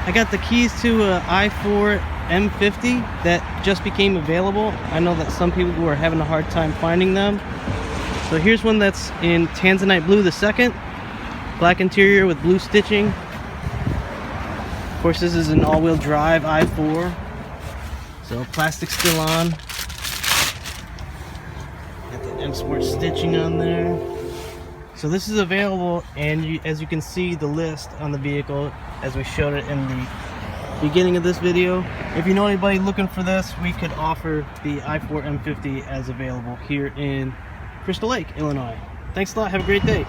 I got the keys to a i4m50 that just became available. I know that some people were having a hard time finding them. So here's one that's in Tanzanite Blue II, black interior with blue stitching. Of course, this is an all-wheel drive i4, so plastic still on. Got the M Sport stitching on there. So this is available, and as you can see the list on the vehicle as we showed it in the beginning of this video. If you know anybody looking for this, we could offer the i4m50 as available here in Crystal Lake, Illinois. Thanks a lot. Have a great day.